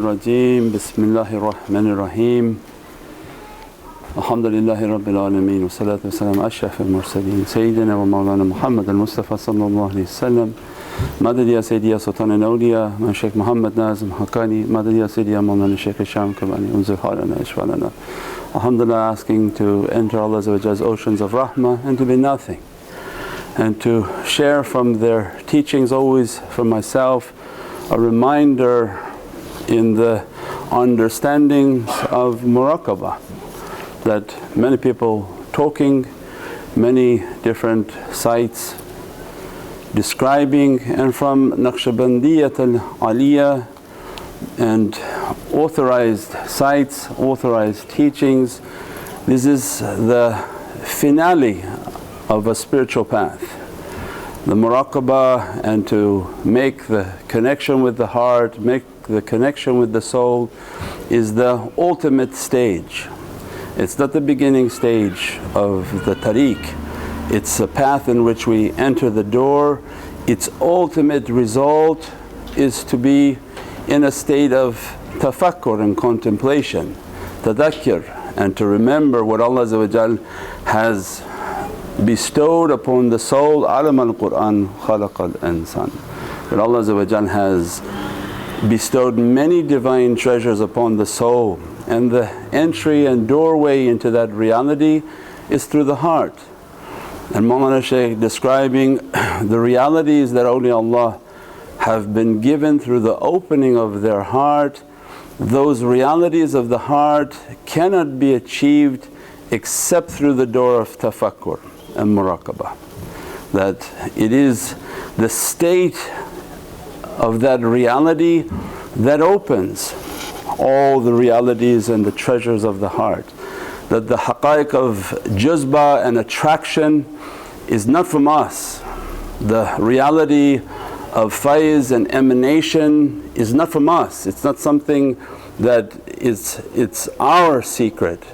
Rajim. Bismillahir Rahmanir Rahim. Alhamdulillahi Rabbil Alameen wa salatu wa salam ashrafil mursaleen Sayyidina wa Mawlana Muhammadan Mustafa sallallahu alayhi wa sallam. Madad ya Sayyidi ya Sultan al-Awliya ma Shaykh Muhammad Nazim Haqqani. Madad ya Sayyidi ya Mawlana Shaykh Hisham Qabbani. Unzil halana ishwalana. Alhamdulillah, asking to enter Allah's oceans of rahmah and to be nothing, and to share from their teachings, always for myself a reminder in the understanding of Muraqabah, that many people talking, many different sites describing, and from Naqshbandi al-Awliya and authorized sites, authorized teachings. This is the finale of a spiritual path, the Muraqabah, and to make the connection with the heart, make the connection with the soul is the ultimate stage. It's not the beginning stage of the tariq, it's a path in which we enter the door. Its ultimate result is to be in a state of tafakkur and contemplation, tadhakkir, and to remember what Allah has bestowed upon the soul. Alam al-Qur'an khalaqal insan, that Allah has bestowed many divine treasures upon the soul, and the entry and doorway into that reality is through the heart. And Mawlana Shaykh describing the realities that awliyaullah have been given through the opening of their heart. Those realities of the heart cannot be achieved except through the door of tafakkur and muraqabah, that it is the state of that reality that opens all the realities and the treasures of the heart. That the haqqaiq of juzba and attraction is not from us, the reality of faiz and emanation is not from us, it's not something that it's our secret.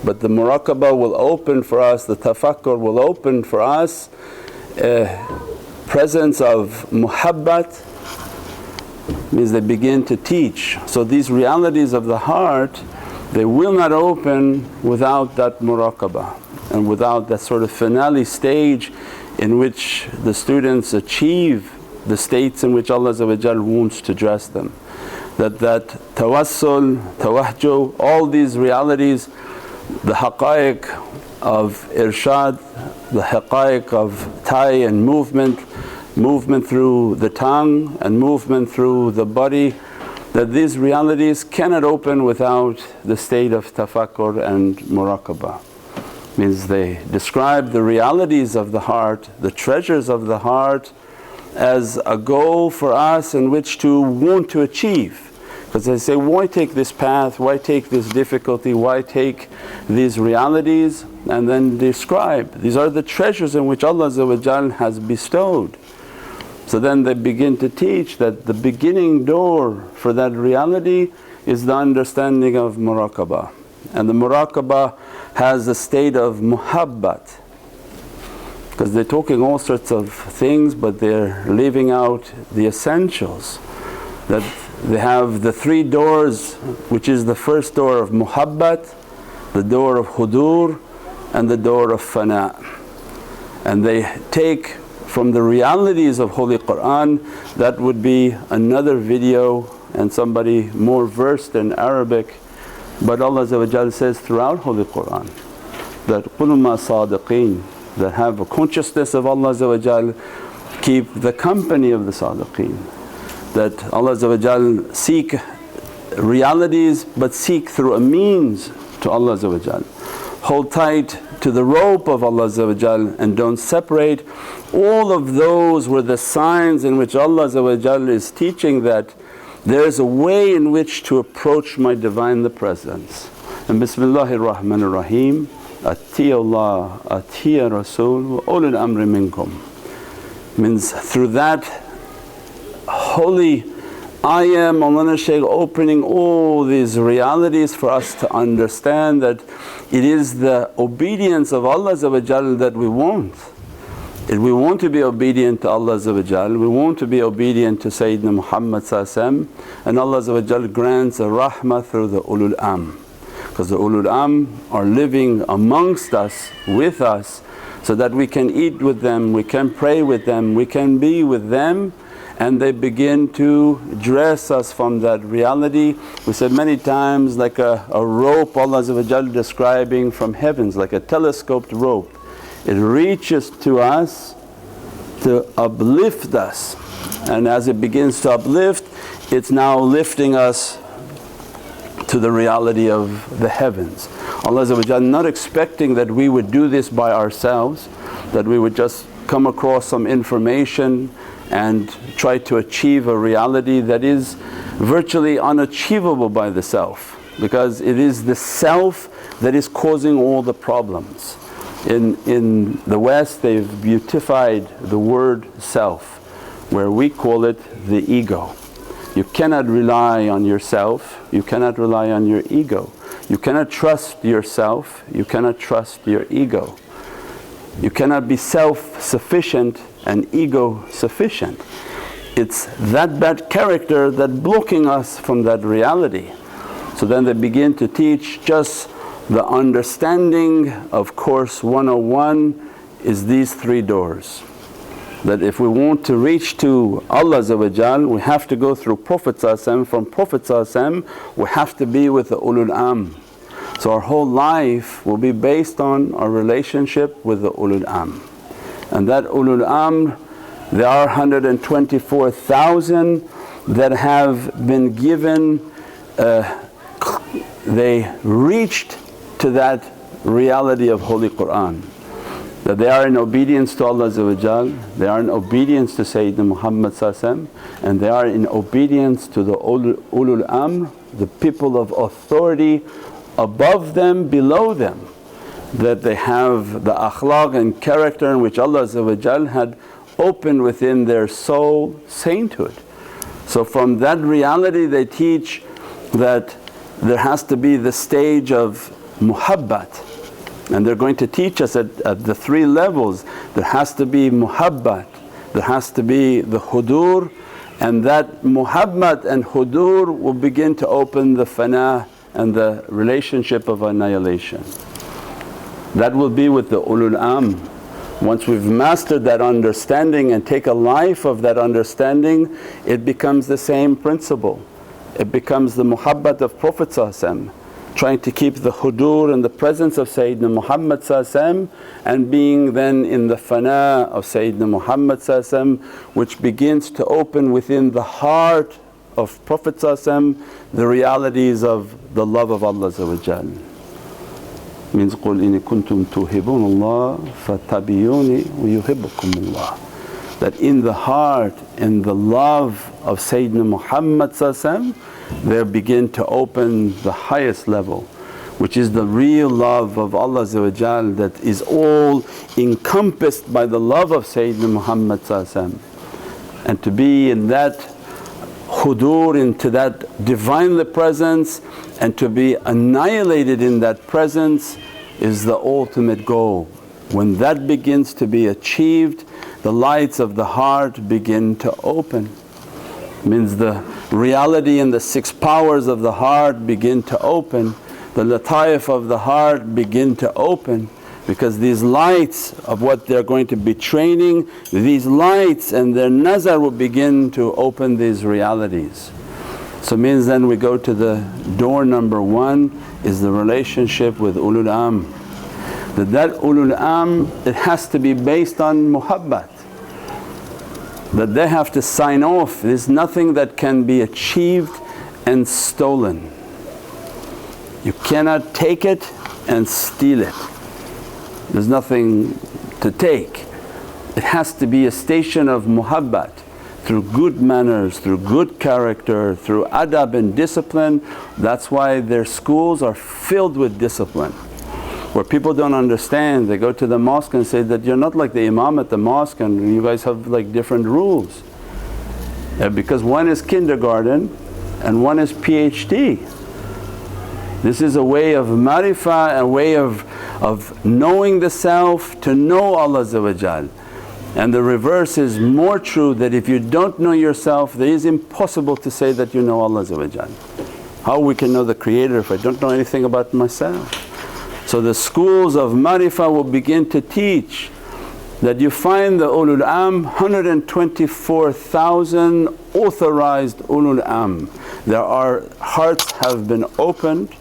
But the muraqabah will open for us, the tafakkur will open for us a presence of muhabbat, means they begin to teach. So these realities of the heart, they will not open without that muraqabah and without that sort of finale stage in which the students achieve the states in which Allah wants to dress them. That tawassul, tawahjuh, all these realities, the haqqaiq of irshad, the haqqaiq of tay and movement through the tongue and movement through the body, that these realities cannot open without the state of tafakkur and muraqabah. Means they describe the realities of the heart, the treasures of the heart, as a goal for us in which to want to achieve. Because they say, why take this path, why take this difficulty, why take these realities? And then describe, these are the treasures in which Allah has bestowed. So then they begin to teach that the beginning door for that reality is the understanding of muraqabah. And the muraqabah has a state of muhabbat, because they're talking all sorts of things but they're leaving out the essentials. That they have the three doors, which is the first door of muhabbat, the door of hudur, and the door of fana. And they take from the realities of Holy Qur'an, that would be another video and somebody more versed in Arabic. But Allah says throughout Holy Qur'an that qul ma sadiqeen, that have a consciousness of Allah, keep the company of the sadiqeen. That Allah seek realities but seek through a means to Allah. Hold tight to the rope of Allah and don't separate. All of those were the signs in which Allah is teaching that there's a way in which to approach my Divine Presence. And Bismillahir Rahmanir Rahim, Atiya Allah, Atiya Rasul wa ulul amri minkum. Means through that holy ayah, Mawlana Shaykh opening all these realities for us to understand that it is the obedience of Allah that we want. If we want to be obedient to Allah, we want to be obedient to Sayyidina Muhammad, and Allah grants a rahmah through the ulul amr. Because the ulul amr are living amongst us, with us, so that we can eat with them, we can pray with them, we can be with them, and they begin to dress us from that reality. We said many times, like a rope Allah describing from heavens, like a telescoped rope. It reaches to us to uplift us, and as it begins to uplift, it's now lifting us to the reality of the heavens. Allah not expecting that we would do this by ourselves, that we would just come across some information and try to achieve a reality that is virtually unachievable by the self, because it is the self that is causing all the problems. In the West they've beautified the word self, where we call it the ego. You cannot rely on yourself, you cannot rely on your ego. You cannot trust yourself, you cannot trust your ego. You cannot be self-sufficient and ego-sufficient. It's that bad character that blocking us from that reality. So then they begin to teach just the understanding of Course 101 is these 3 doors. That if we want to reach to Allah we have to go through Prophet, from Prophet we have to be with the ulul amr. So our whole life will be based on our relationship with the ulul amr. And that ulul amr, there are 124,000 that have been given, they reached to that reality of Holy Qur'an. That they are in obedience to Allah, they are in obedience to Sayyidina Muhammad, and they are in obedience to the ulul amr, the people of authority above them, below them. That they have the akhlaq and character in which Allah had opened within their soul sainthood. So from that reality they teach that there has to be the stage of muhabbat. And they're going to teach us at the 3 levels. There has to be muhabbat, there has to be the hudur, and that muhabbat and hudur will begin to open the fana and the relationship of annihilation. That will be with the ulul amr. Once we've mastered that understanding and take a life of that understanding, it becomes the same principle. It becomes the muhabbat of Prophet, trying to keep the hudur and the presence of Sayyidina Muhammad and being then in the fana of Sayyidina Muhammad, which begins to open within the heart of Prophet the realities of the love of Allah. Means, قُلْ إِن كُنْتُمْ تُحِبُّونَ اللَّهَ فَاتَّبِعُونِي وَيُحِبُّكُمُ اللَّهُ. That in the heart, in the love of Sayyidina Muhammad there begin to open the highest level, which is the real love of Allah that is all encompassed by the love of Sayyidina Muhammad. And to be in that hudur, into that Divinely Presence, and to be annihilated in that presence is the ultimate goal. When that begins to be achieved, the lights of the heart begin to open. Means the reality and the 6 powers of the heart begin to open, the lataif of the heart begin to open, because these lights of what they're going to be training, these lights and their nazar will begin to open these realities. So means then we go to the door number 1 is the relationship with ulul amr. That ulul amr, it has to be based on muhabbat. That they have to sign off, there's nothing that can be achieved and stolen. You cannot take it and steal it. There's nothing to take. It has to be a station of muhabbat, through good manners, through good character, through adab and discipline. That's why their schools are filled with discipline. Where people don't understand, they go to the mosque and say that, you're not like the imam at the mosque and you guys have like different rules. Because one is kindergarten and one is PhD. This is a way of marifah, a way of knowing the self, to know Allah. And the reverse is more true, that if you don't know yourself, it is impossible to say that you know Allah. How we can know the Creator if I don't know anything about myself? So the schools of Marifah will begin to teach that you find the ulul am, 124,000 authorized ulul am. Their hearts have been opened,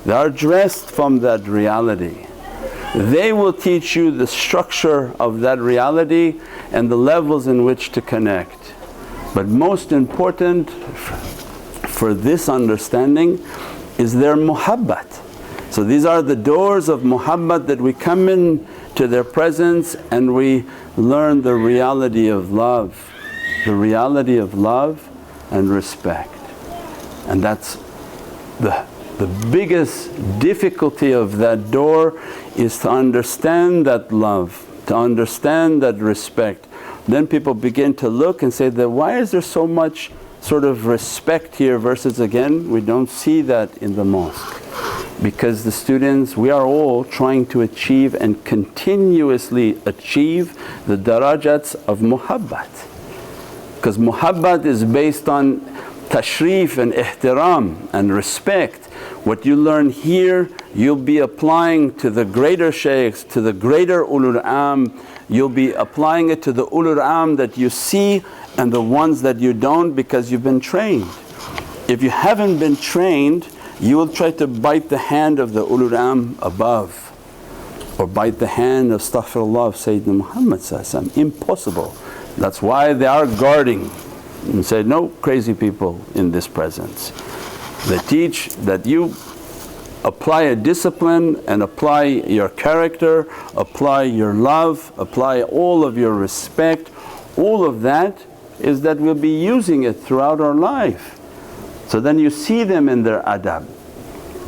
they are dressed from that reality. They will teach you the structure of that reality and the levels in which to connect. But most important for this understanding is their muhabbat. So these are the doors of muhabbat that we come in to their presence and we learn the reality of love, the reality of love and respect. And that's the biggest difficulty of that door, is to understand that love, to understand that respect. Then people begin to look and say that, why is there so much sort of respect here versus again we don't see that in the mosque? Because the students, we are all trying to achieve and continuously achieve the darajats of muhabbat. Because muhabbat is based on tashrif and ihtiram and respect. What you learn here you'll be applying to the greater shaykhs, to the greater ulul am, you'll be applying it to the ulul am that you see and the ones that you don't, because you've been trained. If you haven't been trained, you will try to bite the hand of the ulul am above, or bite the hand of astaghfirullah of Sayyidina Muhammad. Impossible. That's why they are guarding and say, no crazy people in this presence. They teach that you apply a discipline and apply your character, apply your love, apply all of your respect. All of that is that we'll be using it throughout our life. So then you see them in their adab,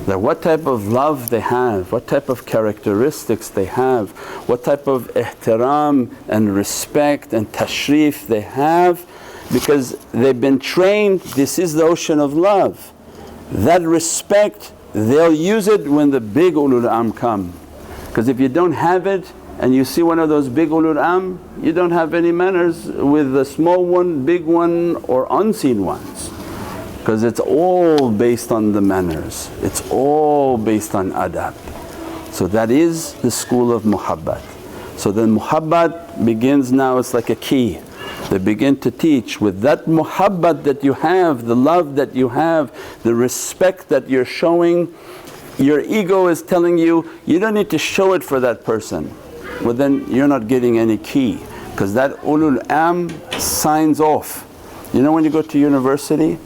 that what type of love they have, what type of characteristics they have, what type of ihtiram and respect and tashrif they have, because they've been trained. This is the ocean of love. That respect they'll use it when the big ulul am come, because if you don't have it and you see one of those big ulul am, you don't have any manners with the small one, big one or unseen ones, because it's all based on the manners, it's all based on adab. So that is the school of muhabbat. So then muhabbat begins now, it's like a key. They begin to teach with that muhabbat that you have, the love that you have, the respect that you're showing. Your ego is telling you, you don't need to show it for that person. Well then you're not getting any key, because that ulul am signs off. You know when you go to university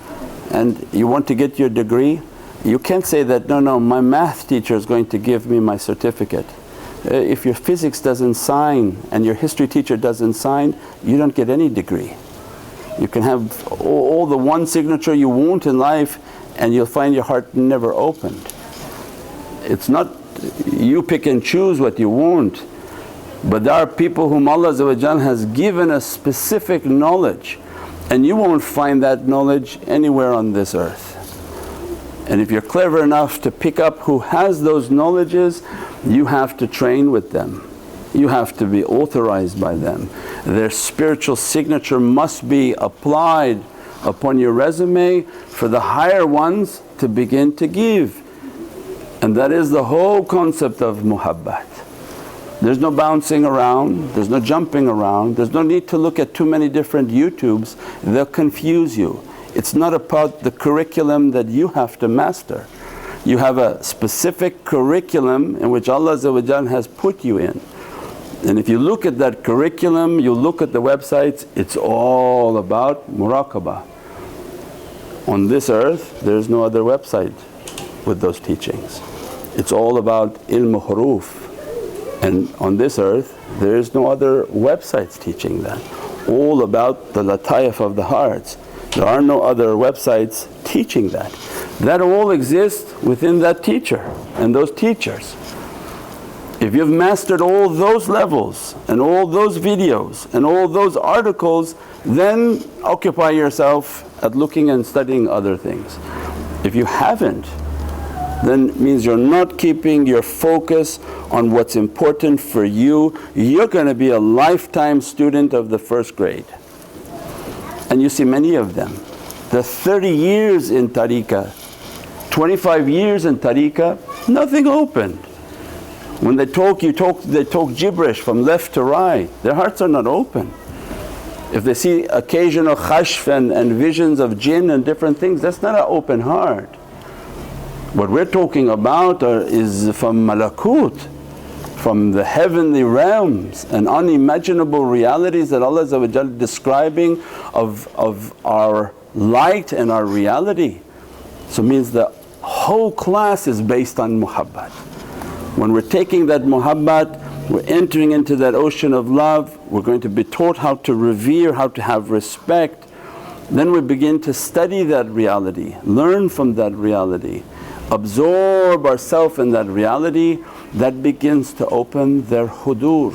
and you want to get your degree, you can't say that, no, my math teacher is going to give me my certificate. If your physics doesn't sign and your history teacher doesn't sign, you don't get any degree. You can have all the one signature you want in life and you'll find your heart never opened. It's not you pick and choose what you want, but there are people whom Allah has given a specific knowledge, and you won't find that knowledge anywhere on this earth. And if you're clever enough to pick up who has those knowledges, you have to train with them, you have to be authorized by them. Their spiritual signature must be applied upon your resume for the higher ones to begin to give. And that is the whole concept of muhabbat. There's no bouncing around, there's no jumping around, there's no need to look at too many different YouTubes, they'll confuse you. It's not about the curriculum that you have to master. You have a specific curriculum in which Allah has put you in. And if you look at that curriculum, you look at the websites, it's all about muraqabah. On this earth there's no other website with those teachings. It's all about ilm huruf, and on this earth there is no other websites teaching that. All about the lataif of the hearts. There are no other websites teaching that. That all exists within that teacher and those teachers. If you've mastered all those levels and all those videos and all those articles, then occupy yourself at looking and studying other things. If you haven't, then it means you're not keeping your focus on what's important for you. You're going to be a lifetime student of the first grade. And you see many of them. The 30 years in tariqah, 25 years in tariqah, nothing opened. When they talk, they talk gibberish from left to right. Their hearts are not open. If they see occasional khashf and visions of jinn and different things, that's not an open heart. What we're talking about is from malakut, from the heavenly realms and unimaginable realities that Allah is describing of our light and our reality. So it means the whole class is based on muhabbat. When we're taking that muhabbat, we're entering into that ocean of love, we're going to be taught how to revere, how to have respect. Then we begin to study that reality, learn from that reality, absorb ourselves in that reality. That begins to open their hudur.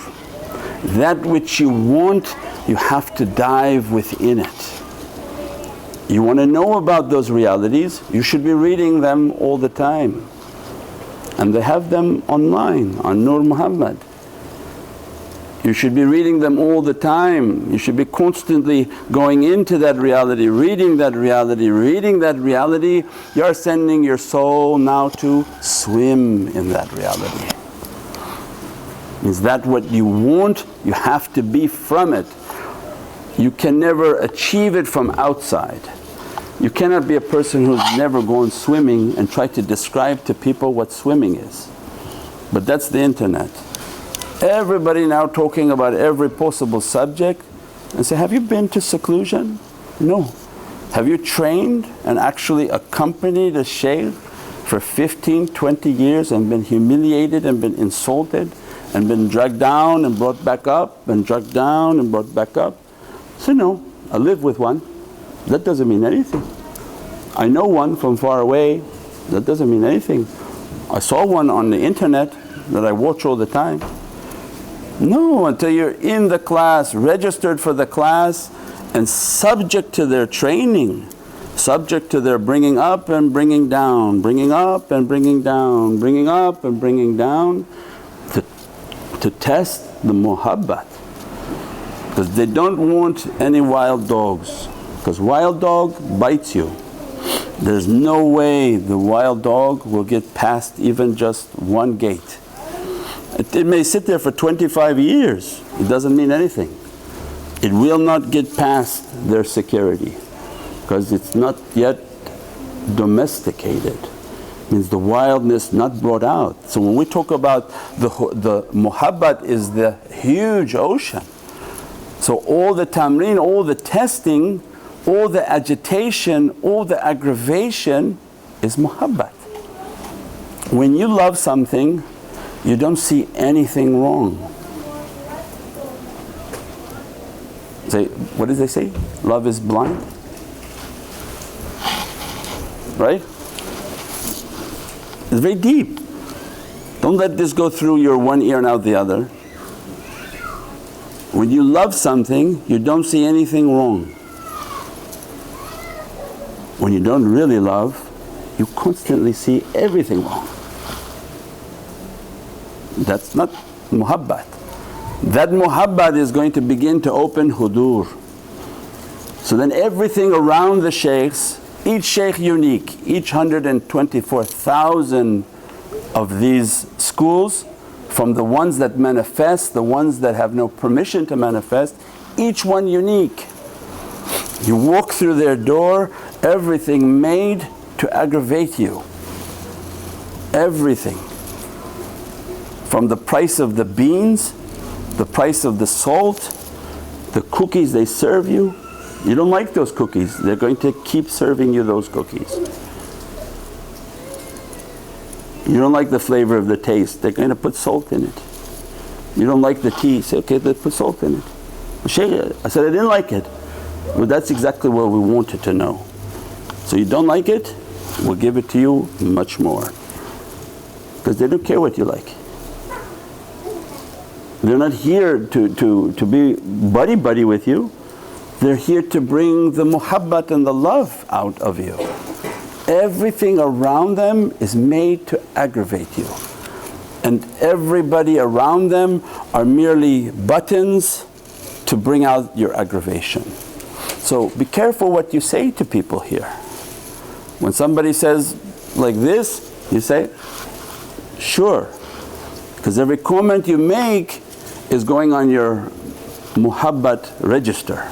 That which you want, you have to dive within it. You want to know about those realities, you should be reading them all the time. And they have them online on Nur Muhammad. You should be reading them all the time. You should be constantly going into that reality, reading that reality, reading that reality. You're sending your soul now to swim in that reality. Is that what you want? You have to be from it. You can never achieve it from outside. You cannot be a person who's never gone swimming and try to describe to people what swimming is. But that's the internet. Everybody now talking about every possible subject and say, have you been to seclusion? No. Have you trained and actually accompanied a shaykh for 15, 20 years and been humiliated and been insulted and been dragged down and brought back up and dragged down and brought back up? So no, I live with one. That doesn't mean anything. I know one from far away, that doesn't mean anything. I saw one on the internet that I watch all the time. No, until you're in the class, registered for the class and subject to their training, subject to their bringing up and bringing down, bringing up and bringing down, bringing up and bringing down to test the muhabbat. Because they don't want any wild dogs, because wild dog bites you. There's no way the wild dog will get past even just one gate. It may sit there for 25 years, it doesn't mean anything. It will not get past their security because it's not yet domesticated. Means the wildness not brought out. So when we talk about the muhabbat is the huge ocean. So all the tamreen, all the testing, all the agitation, all the aggravation is muhabbat. When you love something, you don't see anything wrong. Say, what did they say? Love is blind? Right? It's very deep. Don't let this go through your one ear and out the other. When you love something, you don't see anything wrong. When you don't really love, you constantly see everything wrong. That's not muhabbat. That muhabbat is going to begin to open hudur. So then everything around the shaykhs, each shaykh unique, each 124,000 of these schools, from the ones that manifest, the ones that have no permission to manifest, each one unique. You walk through their door, everything made to aggravate you, everything. From the price of the beans, the price of the salt, the cookies they serve you. You don't like those cookies, they're going to keep serving you those cookies. You don't like the flavor of the taste, they're going to put salt in it. You don't like the tea, say, okay, let's put salt in it. Shaykh, I said, I didn't like it. Well, that's exactly what we wanted to know. So you don't like it, we'll give it to you much more. Because they don't care what you like. They're not here to be buddy with you. They're here to bring the muhabbat and the love out of you. Everything around them is made to aggravate you, and everybody around them are merely buttons to bring out your aggravation. So be careful what you say to people here. When somebody says like this, you say, sure, because every comment you make is going on your muhabbat register,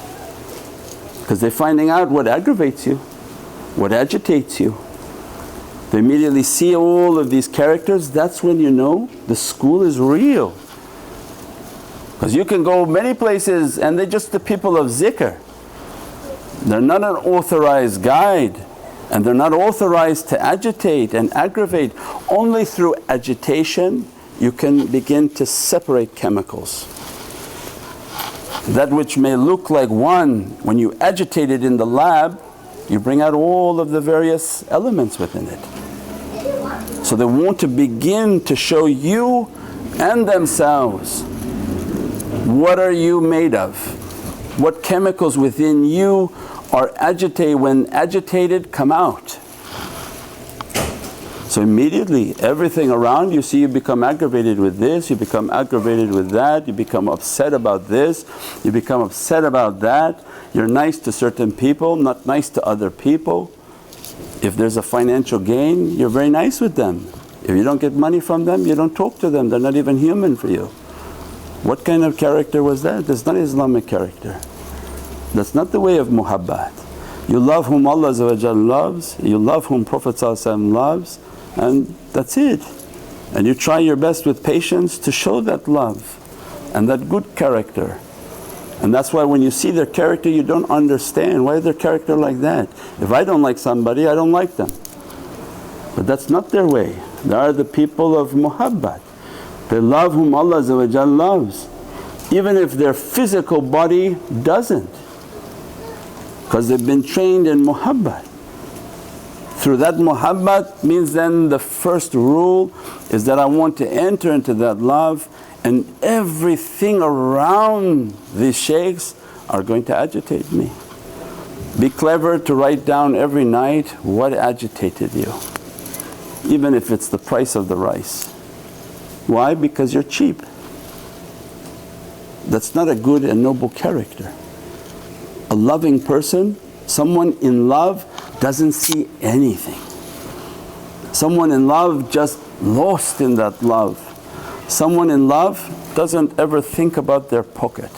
because they're finding out what aggravates you, what agitates you. They immediately see all of these characters. That's when you know the school is real, because you can go many places and they're just the people of zikr. They're not an authorized guide, and they're not authorized to agitate and aggravate. Only through agitation you can begin to separate chemicals. That which may look like one, when you agitate it in the lab, you bring out all of the various elements within it. So they want to begin to show you and themselves, what are you made of? What chemicals within you are agitated, when agitated come out. So immediately everything around you see, you become aggravated with this, you become aggravated with that, you become upset about this, you become upset about that. You're nice to certain people, not nice to other people. If there's a financial gain, you're very nice with them. If you don't get money from them, you don't talk to them, they're not even human for you. What kind of character was that? That's not Islamic character. That's not the way of muhabbat. You love whom Allah loves, you love whom Prophet loves, and that's it. And you try your best with patience to show that love and that good character. And that's why when you see their character you don't understand, why is their character like that? If I don't like somebody, I don't like them. But that's not their way. They are the people of muhabbat. They love whom Allah loves, even if their physical body doesn't, because they've been trained in muhabbat. Through that muhabbat means then the first rule is that I want to enter into that love, and everything around these shaykhs are going to agitate me. Be clever to write down every night what agitated you, even if it's the price of the rice. Why? Because you're cheap. That's not a good and noble character. A loving person, someone in love doesn't see anything. Someone in love just lost in that love. Someone in love doesn't ever think about their pocket.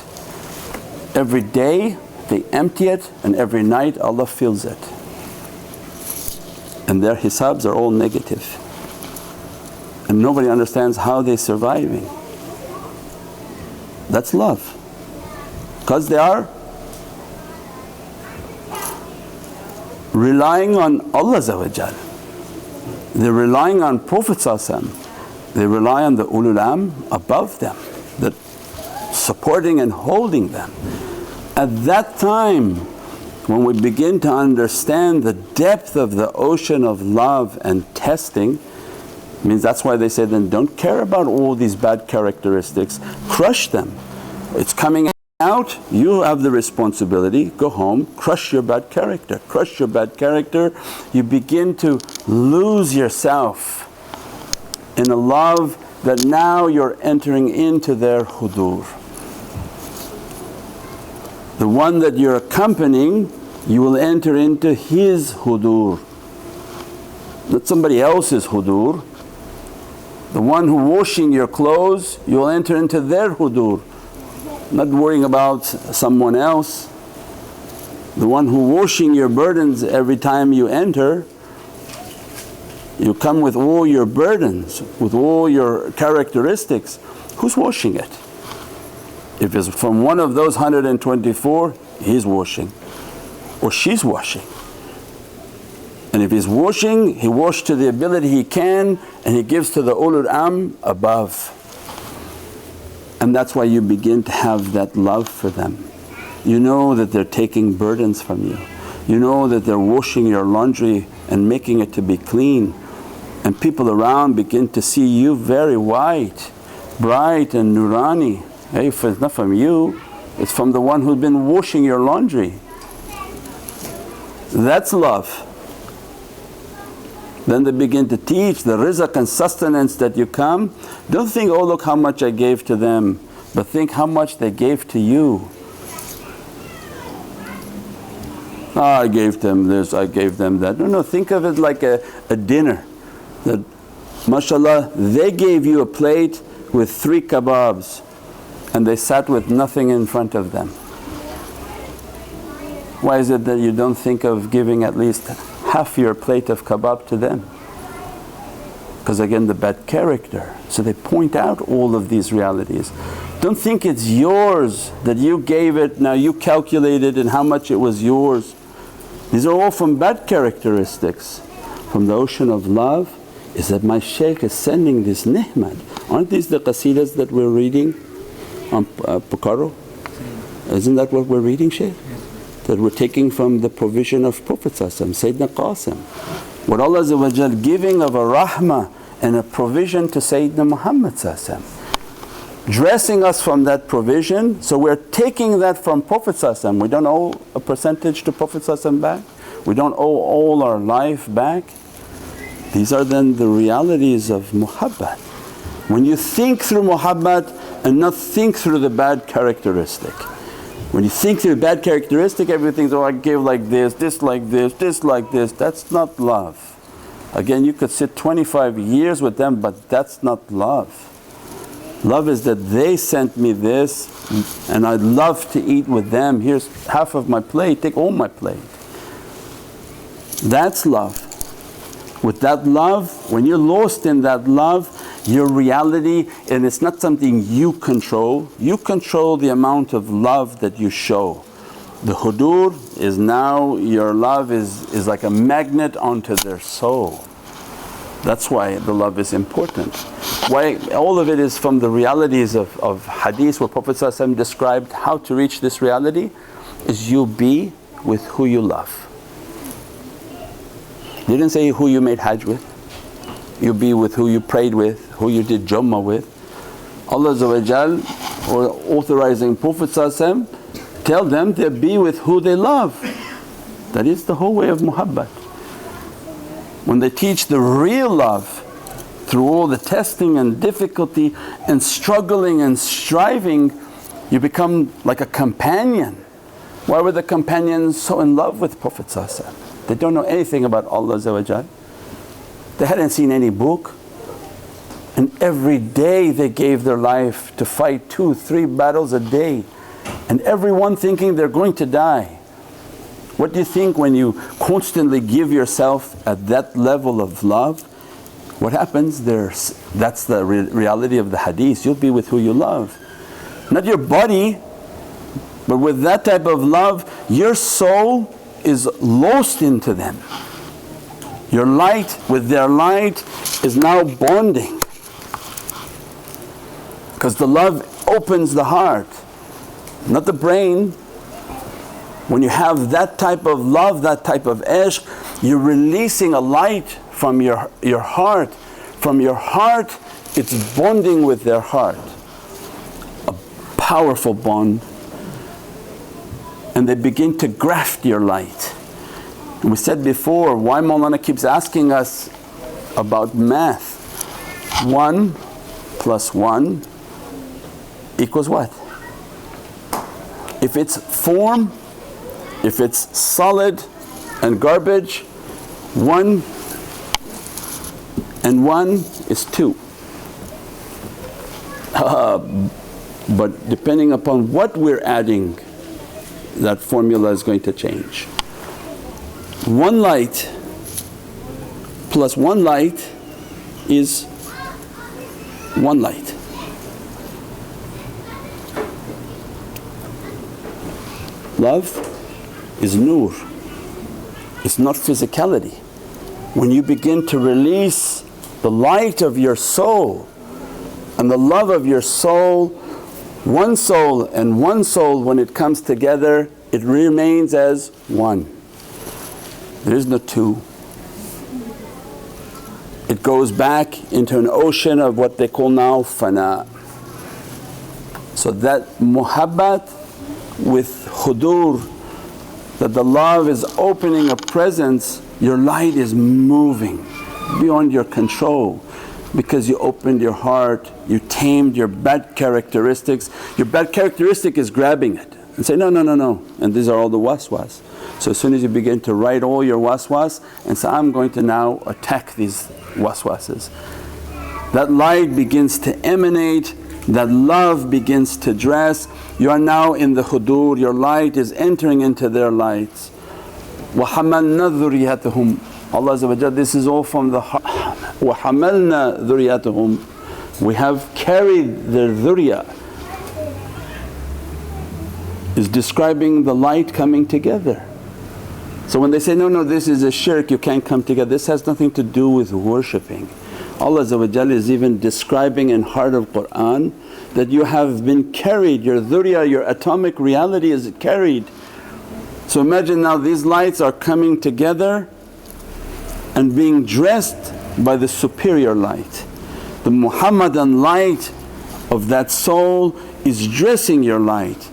Every day they empty it, and every night Allah fills it. And their hisabs are all negative. And nobody understands how they're surviving. That's love. Because they are relying on Allah, they're relying on Prophet, they rely on the ulul above them, that supporting and holding them. At that time when we begin to understand the depth of the ocean of love and testing, means that's why they say, then don't care about all these bad characteristics, crush them. It's coming out, you have the responsibility, go home, crush your bad character. Crush your bad character, you begin to lose yourself in a love that now you're entering into their hudur. The one that you're accompanying, you will enter into his hudur, not somebody else's hudur. The one who washing your clothes, you will enter into their hudur, not worrying about someone else. The one who washing your burdens every time you enter, you come with all your burdens, with all your characteristics. Who's washing it? If it's from one of those 124, he's washing or she's washing. And if he's washing, he washes to the ability he can, and he gives to the ulul above. And that's why you begin to have that love for them. You know that they're taking burdens from you. You know that they're washing your laundry and making it to be clean. And people around begin to see you very white, bright and nurani. Hey, if it's not from you, it's from the one who's been washing your laundry. That's love. Then they begin to teach the rizq and sustenance that you come. Don't think, oh look how much I gave to them, but think how much they gave to you. Oh, I gave them this, I gave them that. No, think of it like a dinner. That mashallah, they gave you a plate with 3 kebabs and they sat with nothing in front of them. Why is it that you don't think of giving at least half your plate of kebab to them? Because again, the bad character. So they point out all of these realities. Don't think it's yours, that you gave it, now you calculated and how much it was yours. These are all from bad characteristics. From the ocean of love is that my Shaykh is sending this ni'mat. Aren't these the qasidas that we're reading on Pucaro? Isn't that what we're reading, Shaykh? That we're taking from the provision of Prophet Sayyidina Qasim. What Allah giving of a rahmah and a provision to Sayyidina Muhammad, dressing us from that provision. So we're taking that from Prophet. We don't owe a percentage to Prophet back, we don't owe all our life back. These are then the realities of muhabbat. When you think through muhabbat and not think through the bad characteristic. When you think through the bad characteristic, everything's, oh I gave like this like this, this like this. That's not love. Again, you could sit 25 years with them, but that's not love. Love is that they sent me this and I'd love to eat with them. Here's half of my plate, take all my plate. That's love. With that love, when you're lost in that love, your reality, and it's not something you control the amount of love that you show. The hudur is now, your love is like a magnet onto their soul. That's why the love is important. Why all of it is from the realities of hadith where Prophet described how to reach this reality is you be with who you love. He didn't say who you made hajj with, you be with who you prayed with, who you did Jummah with. Allah or authorizing Prophet tell them to be with who they love. That is the whole way of muhabbat. When they teach the real love through all the testing and difficulty and struggling and striving, you become like a companion. Why were the companions so in love with Prophet? They don't know anything about Allah. They hadn't seen any book, and every day they gave their life to fight 2-3 battles a day, and everyone thinking they're going to die. What do you think when you constantly give yourself at that level of love? What happens? That's the reality of the hadith, you'll be with who you love. Not your body, but with that type of love your soul is lost into them. Your light with their light is now bonding, because the love opens the heart, not the brain. When you have that type of love, that type of ishq, you're releasing a light from your heart. From your heart it's bonding with their heart, a powerful bond, and they begin to graft your light. And we said before, why Mawlana keeps asking us about math. 1 + 1 equals what? If it's form, if it's solid and garbage, 1 and 1 is 2. But depending upon what we're adding, that formula is going to change. 1 light plus 1 light is 1 light. Love is nur, it's not physicality. When you begin to release the light of your soul and the love of your soul, one soul and one soul, when it comes together it remains as one. There is no two. It goes back into an ocean of what they call now fana. So that muhabbat with hudur, that the love is opening a presence, your light is moving. beyond your control, because you opened your heart, you tamed your bad characteristics. Your bad characteristic is grabbing it and say, no, no, no, no, and these are all the waswas. So as soon as you begin to write all your waswas and say, I'm going to now attack these waswases, that light begins to emanate, that love begins to dress. You are now in the hudur, your light is entering into their lights. وَحَمَلْنَا ذُرِّيَّتَهُمْ, Allah this is all from the heart. وَحَمَلْنَا ذُرِّيَّتَهُمْ, we have carried their dhurriya, is describing the light coming together. So when they say, no, no, this is a shirk, you can't come together, this has nothing to do with worshipping. Allah is even describing in heart of Qur'an that you have been carried, your dhurriya, your atomic reality is carried. So imagine now these lights are coming together and being dressed by the superior light. The Muhammadan light of that soul is dressing your light.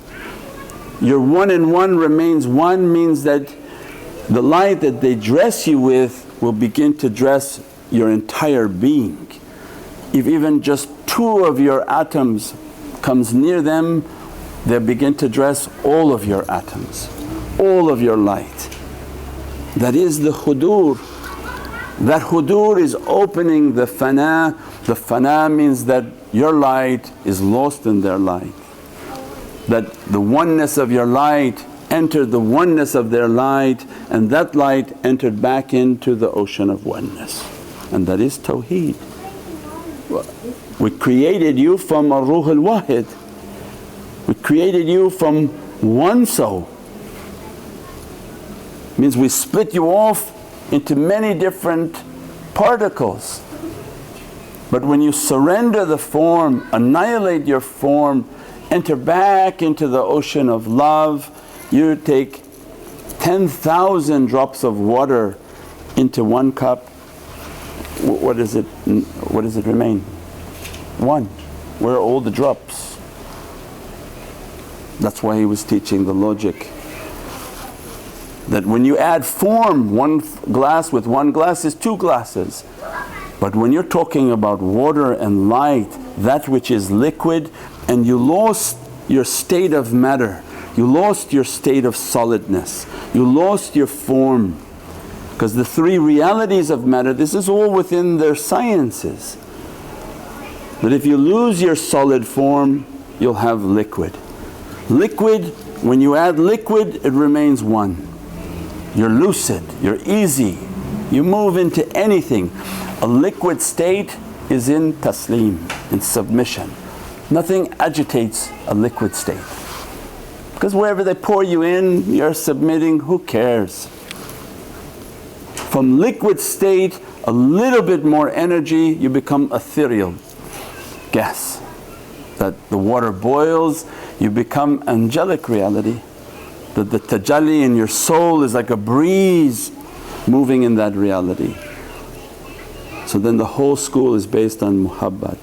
Your one in one remains one, means that the light that they dress you with will begin to dress your entire being. If even just two of your atoms comes near them, they begin to dress all of your atoms, all of your light. That is the hudur. That hudur is opening the fana. The fana means that your light is lost in their light, that the oneness of your light entered the oneness of their light, and that light entered back into the ocean of oneness, and that is tawheed. We created you from ar-ruh al-wahid, we created you from one soul. Means we split you off into many different particles. But when you surrender the form, annihilate your form, enter back into the ocean of love, you take 10,000 drops of water into one cup, what does it remain? One. Where are all the drops? That's why he was teaching the logic that when you add form, one glass with one glass is two glasses. But when you're talking about water and light, that which is liquid, and you lost your state of matter, you lost your state of solidness, you lost your form. Because the three realities of matter, this is all within their sciences. But if you lose your solid form, you'll have liquid. Liquid, when you add liquid, it remains one. You're lucid, you're easy, you move into anything. A liquid state is in taslim, in submission. Nothing agitates a liquid state, because wherever they pour you in, you're submitting, who cares? From liquid state, a little bit more energy, you become ethereal gas. That the water boils, you become angelic reality. That the tajalli in your soul is like a breeze moving in that reality. So then the whole school is based on muhabbat.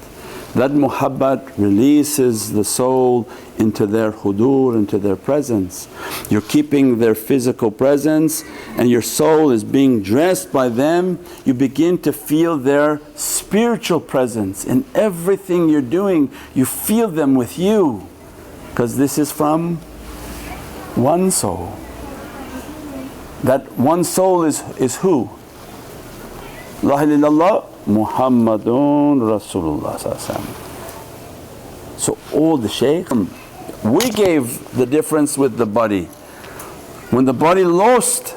That muhabbat releases the soul into their hudur, into their presence. You're keeping their physical presence and your soul is being dressed by them. You begin to feel their spiritual presence in everything you're doing. You feel them with you, because this is from one soul. That one soul is who? La ilaha illallah Muhammadan Rasulullah. So all the Shaykh, we gave the difference with the body. When the body lost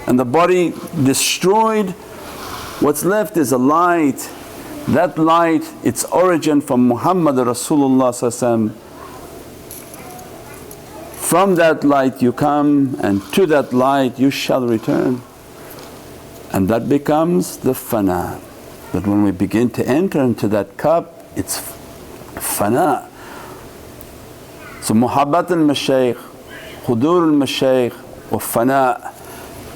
and the body destroyed, what's left is a light. That light, its origin from Muhammad Rasulullah. From that light you come, and to that light you shall return. And that becomes the fana. That when we begin to enter into that cup, it's fana. So muhabbat al-mashayikh, hudur al-mashayikh wa fana,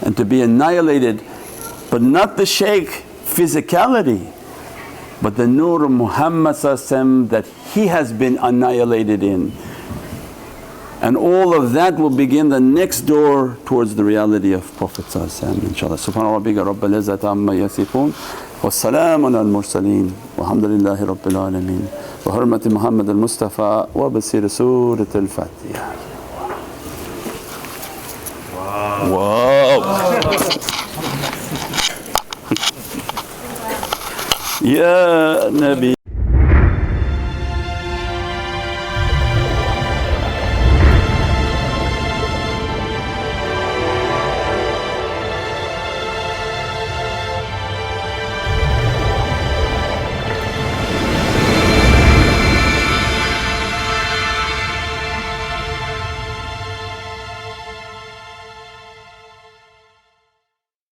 and to be annihilated, but not the shaykh physicality, but the nur of Muhammad that he has been annihilated in. And all of that will begin the next door towards the reality of Prophet inshaAllah. Subhana rabbika rabbil izzati amma yasifoon. والسلام على المرسلين والحمد لله رب العالمين بحرمة محمد المصطفى وبسير سورة الفاتحة. واو يا نبي